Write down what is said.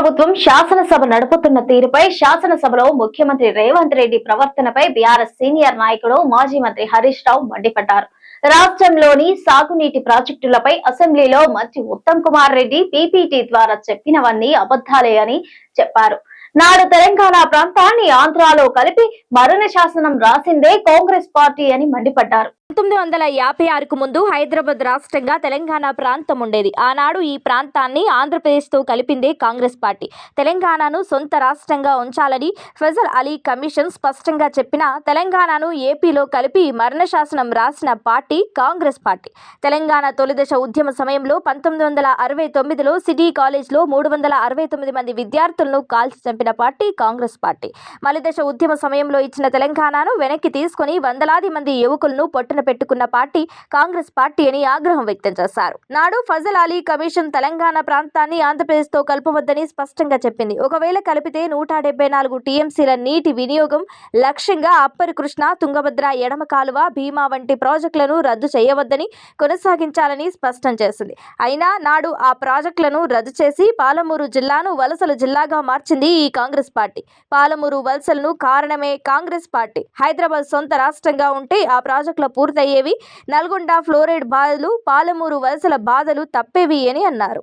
ప్రభుత్వం శాసనసభ నడుపుతున్న తీరుపై శాసనసభలో ముఖ్యమంత్రి రేవంత్ రెడ్డి ప్రవర్తనపై బీఆర్ఎస్ సీనియర్ నాయకుడు మాజీ మంత్రి హరీష్ రావు మండిపడ్డారు. రాష్ట్రంలోని సాగునీటి ప్రాజెక్టులపై అసెంబ్లీలో మంత్రి ఉత్తమ్ కుమార్ రెడ్డి పీపీటీ ద్వారా చెప్పినవన్నీ అబద్దాలే అని చెప్పారు. నాడు తెలంగాణ ప్రాంతాన్ని ఆంధ్రాలో కలిపి మరణ శాసనం రాసిందే కాంగ్రెస్ పార్టీ అని మండిపడ్డారు. 1956కు ముందు హైదరాబాద్ రాష్ట్రంగా తెలంగాణ ప్రాంతం ఉండేది. ఆనాడు ఈ ప్రాంతాన్ని ఆంధ్రప్రదేశ్తో కలిపిందే కాంగ్రెస్ పార్టీ. తెలంగాణను సొంత రాష్ట్రంగా ఉంచాలని ఫజల్ అలీ కమిషన్ స్పష్టంగా చెప్పినా తెలంగాణను ఏపీలో కలిపి మరణ శాసనం రాసిన పార్టీ కాంగ్రెస్ పార్టీ. తెలంగాణ తొలిదశ ఉద్యమ సమయంలో 1969లో సిటీ కాలేజ్లో 369 మంది విద్యార్థులను కాల్చి చంపిన పార్టీ కాంగ్రెస్ పార్టీ. మలిదశ ఉద్యమ సమయంలో ఇచ్చిన తెలంగాణను వెనక్కి తీసుకుని వందలాది మంది యువకులను పొట్టన పెట్టుకున్న పార్టీ కాంగ్రెస్ పార్టీ అని ఆగ్రహం వ్యక్తం చేశారు. నాడు ఫజల్ అలీ కమిషన్ తెలంగాణ ప్రాంతాన్ని ఆంధ్రప్రదేశ్తో కలపవద్దని స్పష్టంగా చెప్పింది. ఒకవేళ కలిపితే 174 టీఎంసీల నీటి వినియోగం లక్ష్యంగా అప్పర్ కృష్ణ, తుంగభద్ర ఎడమ కాలువ, భీమా వంటి ప్రాజెక్టులను రద్దు చేయవద్దని కొనసాగించాలని స్పష్టం చేసింది. అయినా నాడు ఆ ప్రాజెక్టులను రద్దు చేసి పాలమూరు జిల్లాను వలసల జిల్లాగా మార్చింది ఈ కాంగ్రెస్ పార్టీ. పాలమూరు వలసలను కారణమే కాంగ్రెస్ పార్టీ. హైదరాబాద్ సొంత రాష్ట్రంగా ఉంటే ఆ ప్రాజెక్టుల పూర్తయ్యేవి, నల్గొండ ఫ్లోరైడ్ బాధలు, పాలమూరు వలసల బాధలు తప్పేవి అని అన్నారు.